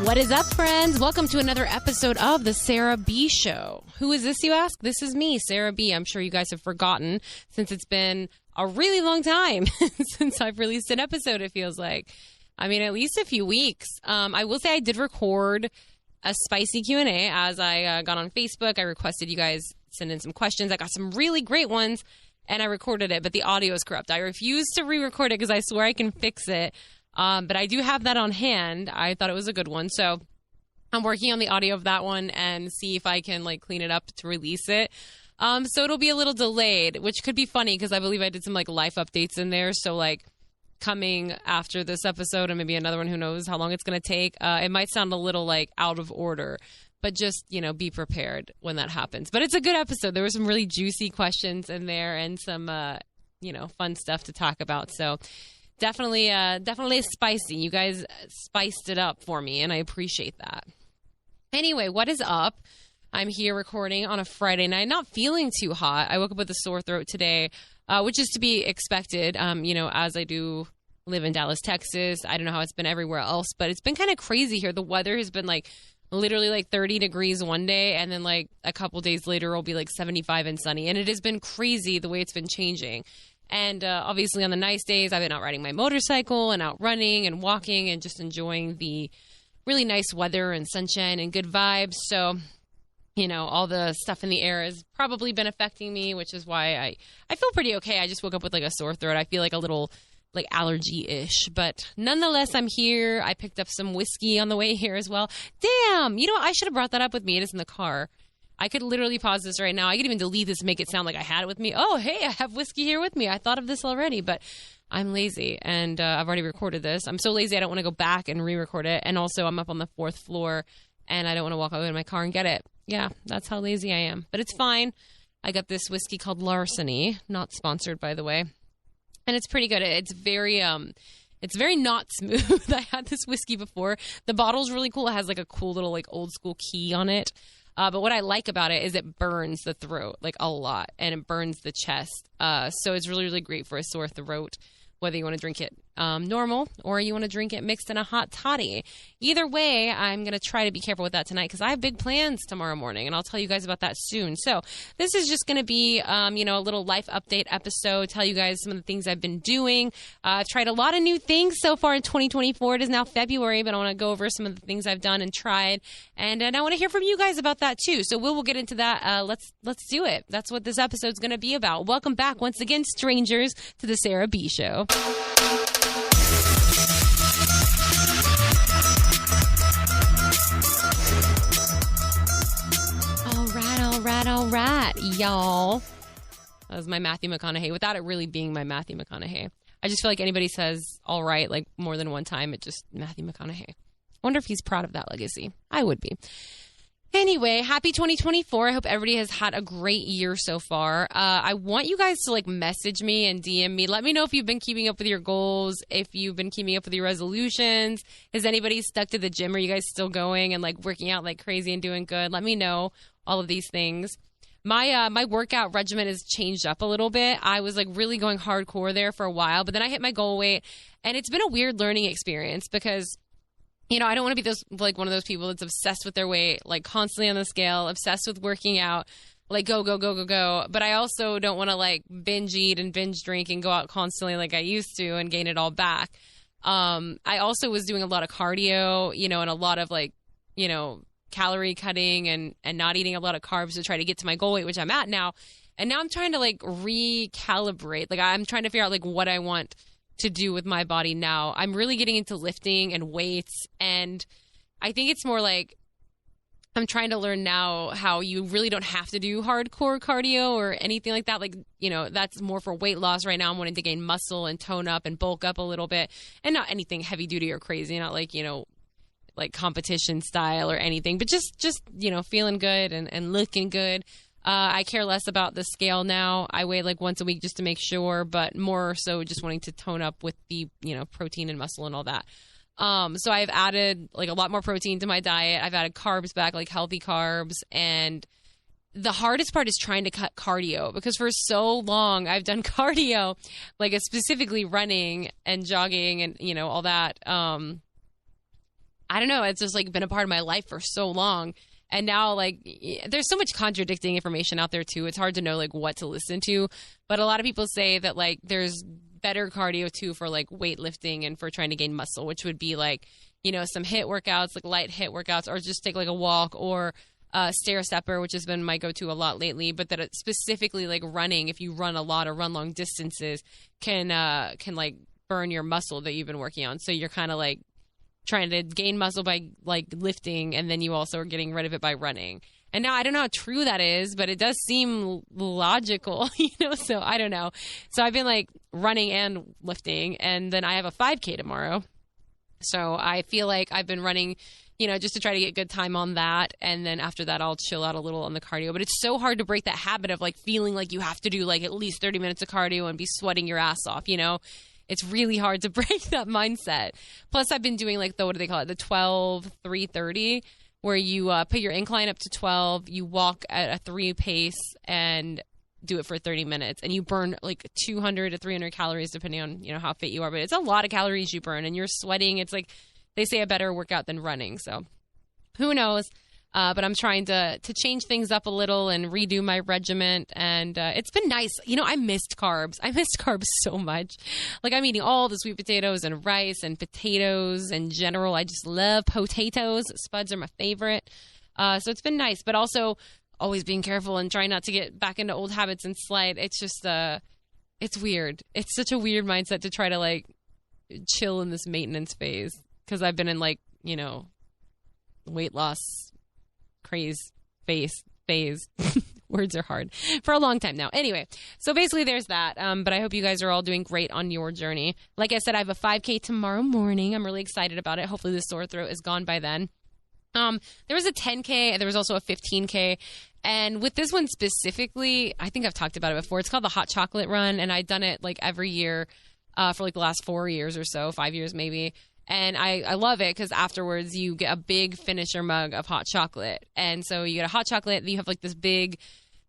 What is up, friends? Welcome to another episode of The Sarah B. Show. Who is this, you ask? This is me, Sarah B. I'm sure you guys have forgotten since it's been a really long time since I've released an episode, it feels like. I mean, at least a few weeks. I will say I did record a spicy Q&A as I got on Facebook. I requested you guys send in some questions. I got some really great ones, and I recorded it, but the audio is corrupt. I refuse to re-record it because I swear I can fix it. But I do have that on hand. I thought it was a good one. So I'm working on the audio of that one and see if I can clean it up to release it. So it'll be a little delayed, which could be funny because I believe I did some life updates in there. So coming after this episode and maybe another one, who knows how long it's going to take. It might sound a little out of order, but just, be prepared when that happens. But it's a good episode. There were some really juicy questions in there and some, fun stuff to talk about. So definitely spicy. You guys spiced it up for me, and I appreciate that. Anyway, what is up? I'm here recording on a Friday night, not feeling too hot. I woke up with a sore throat today, which is to be expected, as I do live in Dallas, Texas. I don't know how it's been everywhere else, but it's been kind of crazy here. The weather has been literally 30 degrees one day, and then a couple days later it'll be 75 and sunny. And it has been crazy the way it's been changing. And obviously on the nice days, I've been out riding my motorcycle and out running and walking and just enjoying the really nice weather and sunshine and good vibes. So, all the stuff in the air has probably been affecting me, which is why I feel pretty okay. I just woke up with a sore throat. I feel a little allergy-ish. But nonetheless, I'm here. I picked up some whiskey on the way here as well. Damn! I should have brought that up with me. It is in the car. I could literally pause this right now. I could even delete this and make it sound like I had it with me. Oh, hey, I have whiskey here with me. I thought of this already, but I'm lazy, and I've already recorded this. I'm so lazy I don't want to go back and re-record it. And also, I'm up on the 4th floor, and I don't want to walk out in my car and get it. Yeah, that's how lazy I am. But it's fine. I got this whiskey called Larceny, not sponsored, by the way. And it's pretty good. It's very not smooth. I had this whiskey before. The bottle's really cool. It has a cool little old school key on it. But what I like about it is it burns the throat a lot, and it burns the chest. So it's really, really great for a sore throat, whether you want to drink it normal or you want to drink it mixed in a hot toddy. Either way, I'm going to try to be careful with that tonight because I have big plans tomorrow morning, and I'll tell you guys about that soon. So this is just going to be, a little life update episode, tell you guys some of the things I've been doing. I've tried a lot of new things so far in 2024. It is now February, but I want to go over some of the things I've done and tried, and I want to hear from you guys about that too. So we'll get into that. Let's do it. That's what this episode's going to be about. Welcome back once again, strangers, to the Sarah B. Show. All right, y'all. That was my Matthew McConaughey, without it really being my Matthew McConaughey. I just feel like anybody says all right more than one time, it just Matthew McConaughey. I wonder if he's proud of that legacy. I would be. Anyway, happy 2024. I hope everybody has had a great year so far. I want you guys to message me and DM me. Let me know if you've been keeping up with your goals, if you've been keeping up with your resolutions. Is anybody stuck to the gym? Are you guys still going and working out like crazy and doing good? Let me know all of these things. My workout regimen has changed up a little bit. I was really going hardcore there for a while, but then I hit my goal weight, and it's been a weird learning experience because I don't want to be one of those people that's obsessed with their weight, constantly on the scale, obsessed with working out, go. But I also don't want to binge eat and binge drink and go out constantly like I used to and gain it all back. I also was doing a lot of cardio, and a lot of calorie cutting and not eating a lot of carbs to try to get to my goal weight, which I'm at now. And now I'm trying to recalibrate. I'm trying to figure out what I want to do with my body now. I'm really getting into lifting and weights, and I think it's more I'm trying to learn now how you really don't have to do hardcore cardio or anything like that. That's more for weight loss right now. I'm wanting to gain muscle and tone up and bulk up a little bit, and not anything heavy duty or crazy, not competition style or anything, but just feeling good and looking good. I care less about the scale now. I weigh once a week just to make sure, but more so just wanting to tone up with the, protein and muscle and all that. So I've added a lot more protein to my diet. I've added carbs back, healthy carbs. And the hardest part is trying to cut cardio, because for so long I've done cardio, specifically running and jogging and, all that. I don't know. It's just like been a part of my life for so long. And now, like, there's so much contradicting information out there, too. It's hard to know, like, what to listen to. But a lot of people say that, like, there's better cardio, too, for, like, weightlifting and for trying to gain muscle, which would be, like, you know, some HIIT workouts, like light HIIT workouts, or just take, like, a walk, or stair stepper, which has been my go-to a lot lately. But that it's specifically, like, running, if you run a lot or run long distances, can like, burn your muscle that you've been working on. So you're kind of, like, trying to gain muscle by like lifting, and then you also are getting rid of it by running. And now I don't know how true that is, but it does seem logical, you know, so I don't know. So I've been like running and lifting, and then I have a 5K tomorrow. So I feel like I've been running, you know, just to try to get good time on that. And then after that, I'll chill out a little on the cardio. But it's so hard to break that habit of like feeling like you have to do like at least 30 minutes of cardio and be sweating your ass off, you know? It's really hard to break that mindset. Plus, I've been doing like what do they call it? The 12-3-30, where you put your incline up to 12, you walk at a 3 pace and do it for 30 minutes. And you burn like 200 to 300 calories, depending on, you know, how fit you are. But it's a lot of calories you burn, and you're sweating. It's like they say a better workout than running. So who knows? But I'm trying to change things up a little and redo my regiment. And it's been nice. You know, I missed carbs. I missed carbs so much. Like, I'm eating all the sweet potatoes and rice and potatoes in general. I just love potatoes. Spuds are my favorite. So it's been nice. But also always being careful and trying not to get back into old habits and slide. It's just, it's weird. It's such a weird mindset to try to, like, chill in this maintenance phase. Because I've been in, like, you know, weight loss phase. Words are hard for a long time now. Anyway, so basically there's that. But I hope you guys are all doing great on your journey. Like I said, I have a 5K tomorrow morning. I'm really excited about it. Hopefully the sore throat is gone by then. There was a 10K and there was also a 15K. And with this one specifically, I think I've talked about it before. It's called the Hot Chocolate Run. And I've done it like every year for like the last 4 years or so, 5 years maybe. And I love it because afterwards you get a big finisher mug of hot chocolate. And so you get a hot chocolate, then you have like this big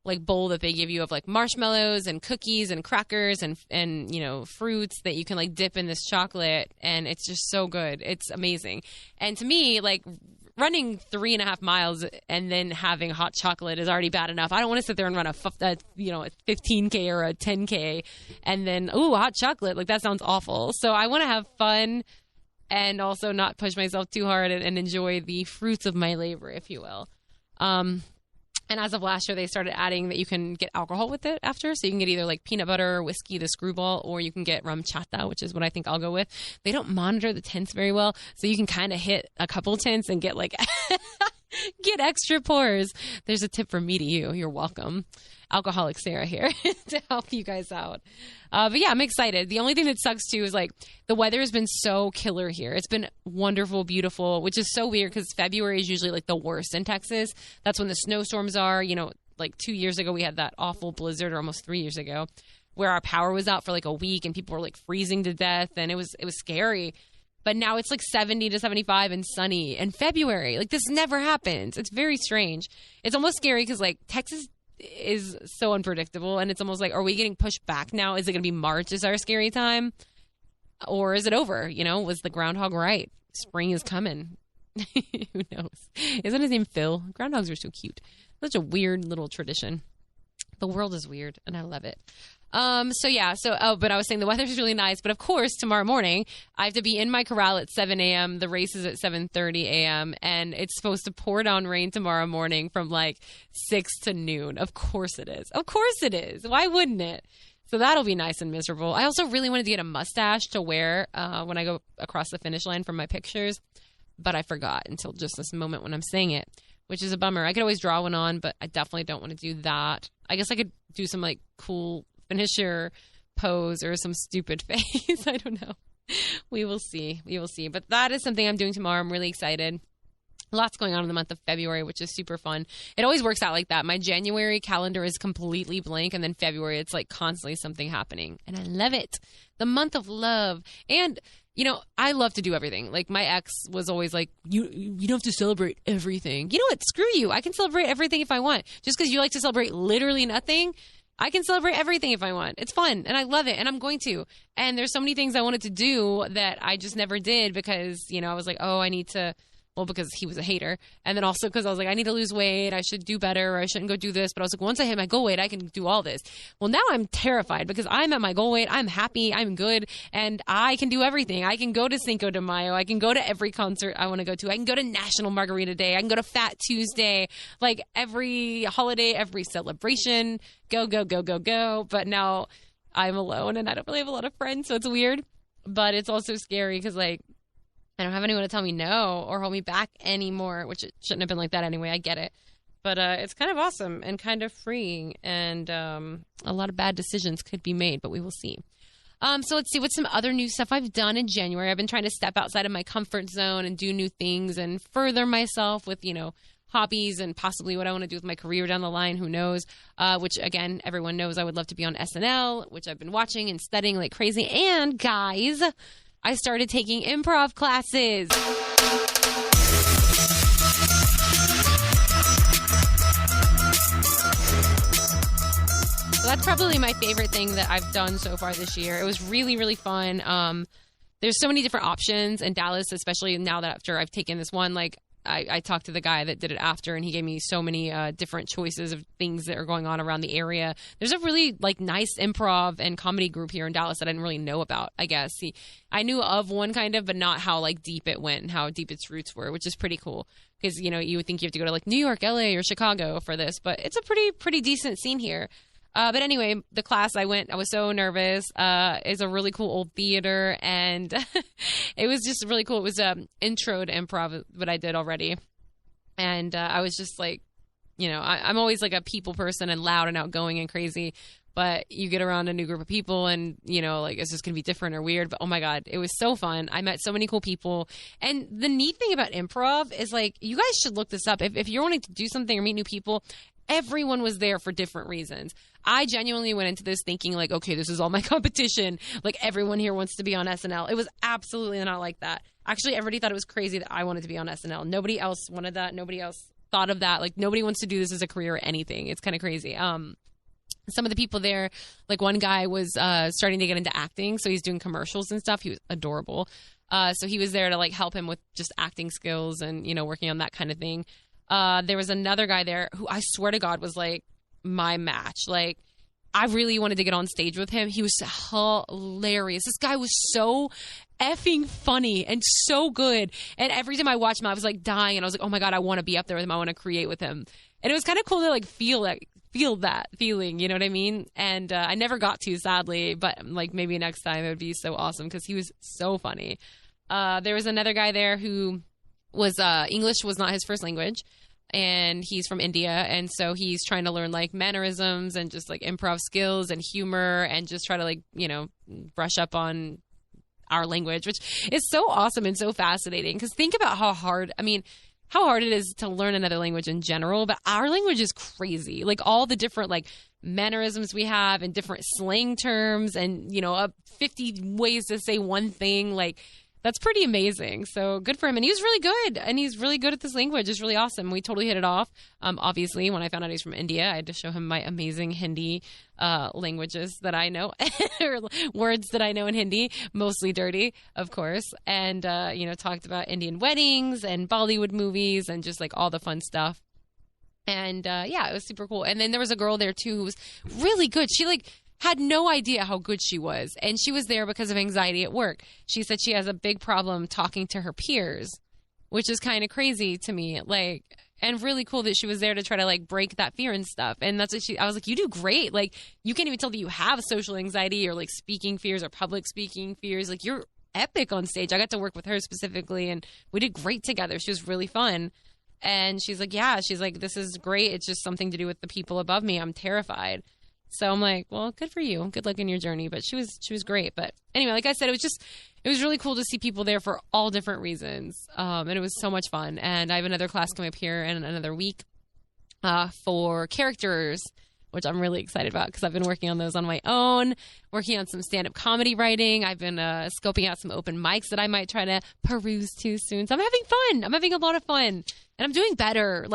like bowl that they give you of like marshmallows and cookies and crackers and you know, fruits that you can like dip in this chocolate. And it's just so good. It's amazing. And to me, like running 3.5 miles and then having hot chocolate is already bad enough. I don't want to sit there and run a 15K or a 10K and then, ooh, hot chocolate. Like that sounds awful. So I want to have fun and also not push myself too hard and enjoy the fruits of my labor, if you will. And as of last year, they started adding that you can get alcohol with it after. So you can get either like peanut butter, whiskey, the Screwball, or you can get rum chata, which is what I think I'll go with. They don't monitor the tints very well. So you can kind of hit a couple tints and get like, get extra pours. There's a tip from me to you. You're welcome. Alcoholic Sarah here to help you guys out. But yeah, I'm excited. The only thing that sucks too is like the weather has been so killer here. It's been wonderful, beautiful, which is so weird because February is usually like the worst in Texas. That's when the snowstorms are. You know, like 2 years ago we had that awful blizzard, or almost 3 years ago, where our power was out for like a week and people were like freezing to death, and it was scary. But now it's like 70 to 75 and sunny in February. Like this never happens. It's very strange. It's almost scary because like Texas is so unpredictable, and it's almost like, are we getting pushed back now? Is it going to be March is our scary time, or is it over? You know, was the groundhog right? Spring is coming. Who knows? Isn't his name Phil? Groundhogs are so cute. Such a weird little tradition. The world is weird, and I love it. But I was saying the weather's really nice, but of course, tomorrow morning, I have to be in my corral at 7 a.m. The race is at 7:30 a.m., and it's supposed to pour down rain tomorrow morning from like 6 to noon. Of course it is. Of course it is. Why wouldn't it? So that'll be nice and miserable. I also really wanted to get a mustache to wear when I go across the finish line for my pictures, but I forgot until just this moment when I'm saying it, which is a bummer. I could always draw one on, but I definitely don't want to do that. I guess I could do some like cool finisher pose or some stupid face. I don't know. We will see. We will see. But that is something I'm doing tomorrow. I'm really excited. Lots going on in the month of February, which is super fun. It always works out like that. My January calendar is completely blank, and then February, it's like constantly something happening. And I love it. The month of love. And, you know, I love to do everything. Like my ex was always like, you don't have to celebrate everything. You know what? Screw you. I can celebrate everything if I want. Just because you like to celebrate literally nothing, I can celebrate everything if I want. It's fun and I love it and I'm going to. And there's so many things I wanted to do that I just never did because, I was like, oh, I need to, well, because he was a hater. And then also because I was like, I need to lose weight. I should do better. Or I shouldn't go do this. But I was like, once I hit my goal weight, I can do all this. Well, now I'm terrified because I'm at my goal weight. I'm happy. I'm good. And I can do everything. I can go to Cinco de Mayo. I can go to every concert I want to go to. I can go to National Margarita Day. I can go to Fat Tuesday. Like every holiday, every celebration. Go, go, go, go, go. But now I'm alone and I don't really have a lot of friends. So it's weird. But it's also scary because like, I don't have anyone to tell me no or hold me back anymore, which it shouldn't have been like that anyway. I get it. But it's kind of awesome and kind of freeing. And a lot of bad decisions could be made, but we will see. So let's see what's some other new stuff I've done in January. I've been trying to step outside of my comfort zone and do new things and further myself with, hobbies and possibly what I want to do with my career down the line. Who knows? Which, again, everyone knows I would love to be on SNL, which I've been watching and studying like crazy. And, guys, I started taking improv classes. So that's probably my favorite thing that I've done so far this year. It was really, really fun. There's so many different options in Dallas, especially now that after I've taken this one, like I talked to the guy that did it after, and he gave me so many different choices of things that are going on around the area. There's a really nice improv and comedy group here in Dallas that I didn't really know about, I guess. I knew of one kind of, but not how deep it went and how deep its roots were, which is pretty cool. Because, you would think you have to go to New York, LA, or Chicago for this, but it's a pretty decent scene here. But anyway, the class I went, I was so nervous. It's a really cool old theater, and it was just really cool. It was intro to improv, what I did already. And I was just I'm always a people person and loud and outgoing and crazy. But you get around a new group of people and, it's just going to be different or weird. But, oh, my God, it was so fun. I met so many cool people. And the neat thing about improv is, you guys should look this up. If you're wanting to do something or meet new people, everyone was there for different reasons. I genuinely went into this thinking okay, this is all my competition. Everyone here wants to be on SNL. It was absolutely not like that. Actually, everybody thought it was crazy that I wanted to be on SNL. Nobody else wanted that. Nobody else thought of that. Nobody wants to do this as a career or anything. It's kind of crazy. Some of the people there, one guy was starting to get into acting, so he's doing commercials and stuff. He was adorable. So he was there to help him with just acting skills and, working on that kind of thing. There was another guy there who I swear to God was my match. I really wanted to get on stage with him. He was hilarious. This guy was so effing funny and so good. And every time I watched him, I was dying. And I was oh my God, I want to be up there with him. I want to create with him. And it was kind of cool to feel that feeling. You know what I mean? And I never got to, sadly. But maybe next time it would be so awesome because he was so funny. There was another guy there who was English was not his first language, and he's from India, and so he's trying to learn mannerisms and just improv skills and humor and just try to brush up on our language, which is so awesome and so fascinating because think about how hard it is to learn another language in general, but our language is crazy. All the different mannerisms we have and different slang terms and 50 ways to say one thing, that's pretty amazing. So good for him. And he was really good. And he's really good at this language. It's really awesome. We totally hit it off. Obviously, when I found out he's from India, I had to show him my amazing Hindi languages that I know, or words that I know in Hindi, mostly dirty, of course. And, talked about Indian weddings and Bollywood movies and just all the fun stuff. And, it was super cool. And then there was a girl there, too, who was really good. She, had no idea how good she was. And she was there because of anxiety at work. She said she has a big problem talking to her peers, which is kind of crazy to me. And really cool that she was there to try to break that fear and stuff. And that's what I was you do great. You can't even tell that you have social anxiety or speaking fears or public speaking fears. You're epic on stage. I got to work with her specifically and we did great together. She was really fun. And she's this is great. It's just something to do with the people above me. I'm terrified. So I'm well, good for you. Good luck in your journey. But she was great. But anyway, like I said, it was really cool to see people there for all different reasons. And it was so much fun. And I have another class coming up here in another week for characters, which I'm really excited about because I've been working on those on my own, working on some stand-up comedy writing. I've been scoping out some open mics that I might try to peruse to soon. So I'm having fun. I'm having a lot of fun. And I'm doing better.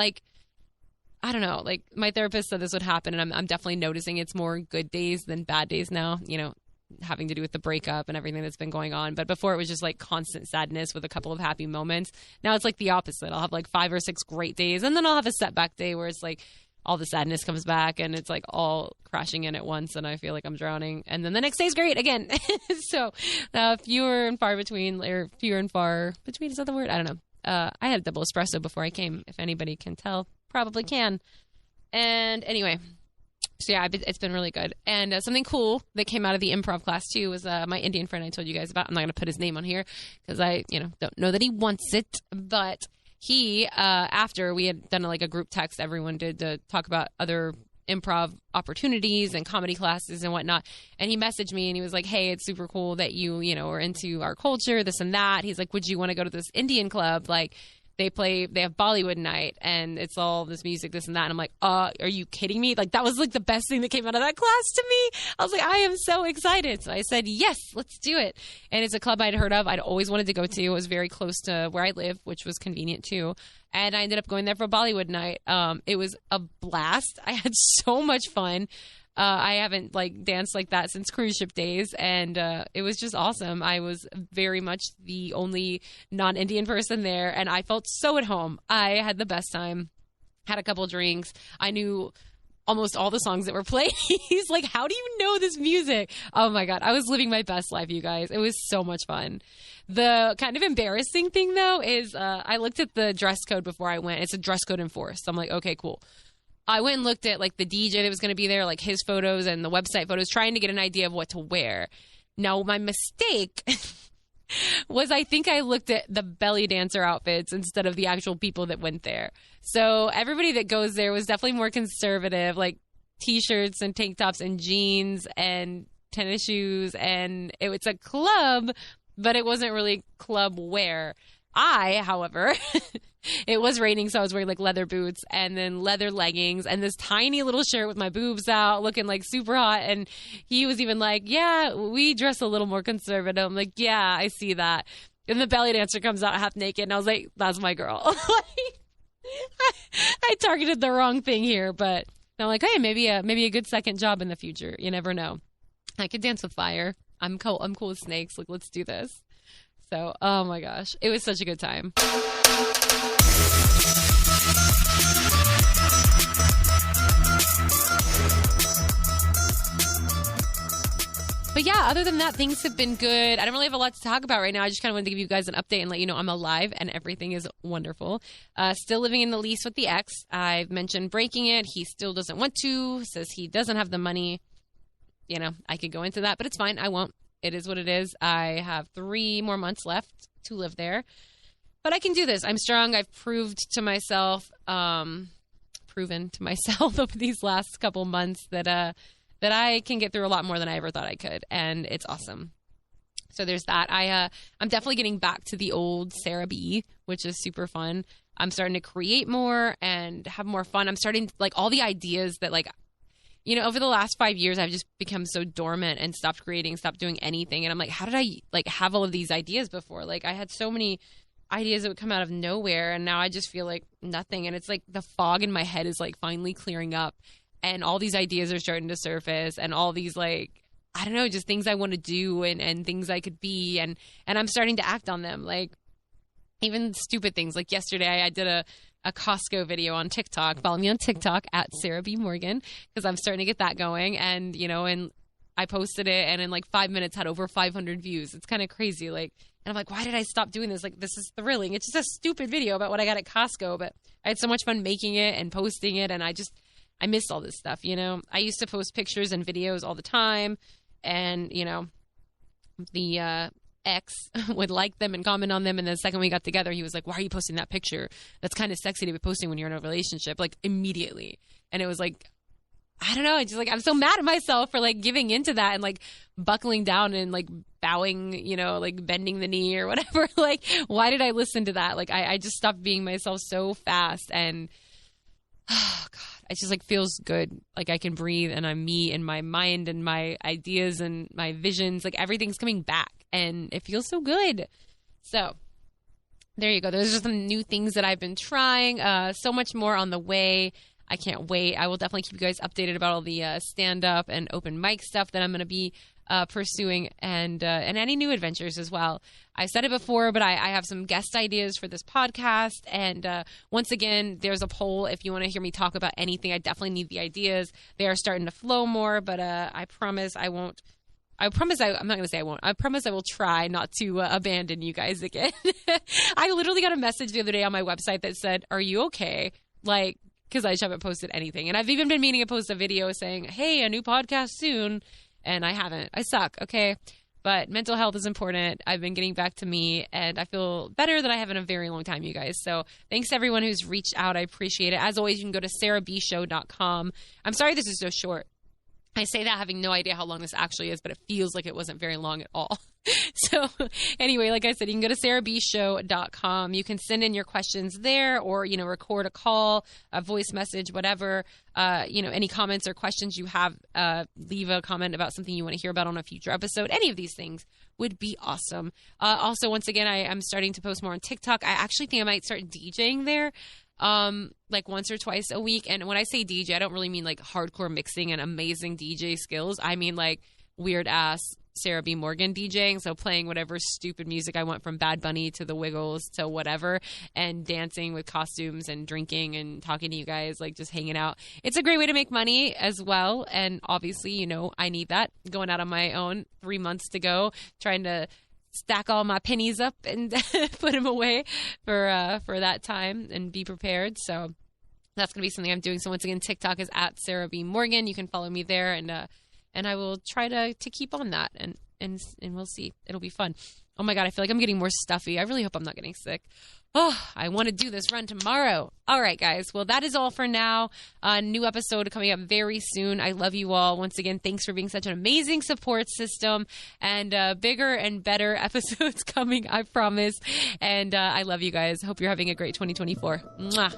I don't know, like my therapist said this would happen, and I'm definitely noticing it's more good days than bad days now, you know, having to do with the breakup and everything that's been going on. But before it was just like constant sadness with a couple of happy moments. Now it's like the opposite. I'll have like 5 or 6 great days, and then I'll have a setback day where it's like all the sadness comes back and it's like all crashing in at once, and I feel like I'm drowning. And then the next day's great again. So fewer and far between, or fewer and far between, is that the word? I don't know. I had a double espresso before I came, if anybody can tell. Probably can. And anyway, so yeah, it's been really good. And something cool that came out of the improv class too was my Indian friend I told you guys about. I'm not going to put his name on here because I, don't know that he wants it. But he, after we had done like a group text, everyone did, to talk about other improv opportunities and comedy classes and whatnot. And he messaged me and he was like, hey, it's super cool that you are into our culture, this and that. He's like, would you want to go to this Indian club? Like, they have Bollywood night and it's all this music, this and that. And I'm like, are you kidding me? Like, that was like the best thing that came out of that class to me. I was like, I am so excited. So I said, yes, let's do it. And it's a club I'd heard of. I'd always wanted to go to. It was very close to where I live, which was convenient too. And I ended up going there for Bollywood night. It was a blast. I had so much fun. I haven't like danced like that since cruise ship days, and it was just awesome. I was very much the only non-Indian person there, and I felt so at home. I had the best time. Had a couple drinks. I knew almost all the songs that were playing. He's like, how do you know this music? Oh my God. I was living my best life, you guys. It was so much fun. The kind of embarrassing thing though is I looked at the dress code before I went. It's a dress code enforced. I'm like, okay, cool. I went and looked at like the DJ that was going to be there, like his photos and the website photos, trying to get an idea of what to wear. Now, my mistake was I think I looked at the belly dancer outfits instead of the actual people that went there. So everybody that goes there was definitely more conservative, like T-shirts and tank tops and jeans and tennis shoes. And it's a club, but it wasn't really club wear. However, it was raining, so I was wearing like leather boots and then leather leggings and this tiny little shirt with my boobs out, looking like super hot. And he was even like, yeah, we dress a little more conservative. I'm like, yeah, I see that. And the belly dancer comes out half naked, and I was like, that's my girl. I targeted the wrong thing here, but I'm like, hey, maybe a good second job in the future. You never know. I could dance with fire. I'm cool with snakes. Like, let's do this. So, oh my gosh, it was such a good time. But yeah, other than that, things have been good. I don't really have a lot to talk about right now. I just kind of wanted to give you guys an update and let you know I'm alive and everything is wonderful. Still living in the lease with the ex. I've mentioned breaking it. He still doesn't want to, says he doesn't have the money. I could go into that, but it's fine. I won't. It is what it is. I have 3 more months left to live there, but I can do this. I'm strong. I've proven to myself over these last couple months that I can get through a lot more than I ever thought I could, and it's awesome. So there's that. I'm definitely getting back to the old Sarah B, which is super fun. I'm starting to create more and have more fun. I'm starting like all the ideas that over the last 5 years, I've just become so dormant and stopped creating, stopped doing anything. And I'm like, how did I have all of these ideas before? Like I had so many ideas that would come out of nowhere, and now I just feel like nothing. And it's like the fog in my head is like finally clearing up, and all these ideas are starting to surface, and all these I don't know, just things I want to do and things I could be, and I'm starting to act on them. Like even stupid things. Like yesterday, I did a Costco video on TikTok. Follow me on TikTok at Sarah B. Morgan, because I'm starting to get that going. And, and I posted it, and in like 5 minutes had over 500 views. It's kind of crazy. And I'm like, why did I stop doing this? Like, this is thrilling. It's just a stupid video about what I got at Costco, but I had so much fun making it and posting it. And I miss all this stuff. I used to post pictures and videos all the time. And, the ex would like them and comment on them, and the second we got together, he was like, why are you posting that picture? That's kind of sexy to be posting when you're in a relationship, like immediately. And it was like, I don't know, it's just I'm so mad at myself for giving into that and buckling down and bowing, bending the knee or whatever. Why did I listen to that? I just stopped being myself so fast, and oh God, it just feels good. I can breathe, and I'm me, and my mind and my ideas and my visions, everything's coming back, and it feels so good. So there you go. Those are some new things that I've been trying. So much more on the way. I can't wait. I will definitely keep you guys updated about all the stand-up and open mic stuff that I'm going to be pursuing, and any new adventures as well. I said it before, but I have some guest ideas for this podcast. And once again, there's a poll if you want to hear me talk about anything. I definitely need the ideas. They are starting to flow more, but I promise I won't. I'm not going to say I won't. I promise I will try not to abandon you guys again. I literally got a message the other day on my website that said, "Are you okay?" Like, because I just haven't posted anything. And I've even been meaning to post a video saying, "Hey, a new podcast soon." And I haven't. I suck, okay? But mental health is important. I've been getting back to me, and I feel better than I have in a very long time, you guys. So thanks to everyone who's reached out. I appreciate it. As always, you can go to sarahbshow.com. I'm sorry this is so short. I say that having no idea how long this actually is, but it feels like it wasn't very long at all. So anyway, like I said, you can go to sarahbshow.com. You can send in your questions there, or, record a call, a voice message, whatever. Any comments or questions you have, leave a comment about something you want to hear about on a future episode. Any of these things would be awesome. Also, once again, I'm starting to post more on TikTok. I actually think I might start DJing there. Like once or twice a week. And when I say DJ, I don't really mean like hardcore mixing and amazing DJ skills. I mean like weird ass Sarah B. Morgan DJing. So playing whatever stupid music I want, from Bad Bunny to The Wiggles to whatever, and dancing with costumes and drinking and talking to you guys, like just hanging out. It's a great way to make money as well. And obviously, I need that, going out on my own, 3 months to go, trying to stack all my pennies up and put them away for that time and be prepared. So that's going to be something I'm doing. So once again, TikTok is at Sarah B. Morgan. You can follow me there, and I will try to keep on that, and we'll see. It'll be fun. Oh my God, I feel like I'm getting more stuffy. I really hope I'm not getting sick. Oh, I want to do this run tomorrow. All right, guys. Well, that is all for now. A new episode coming up very soon. I love you all. Once again, thanks for being such an amazing support system, and bigger and better episodes coming, I promise. And I love you guys. Hope you're having a great 2024. Mwah.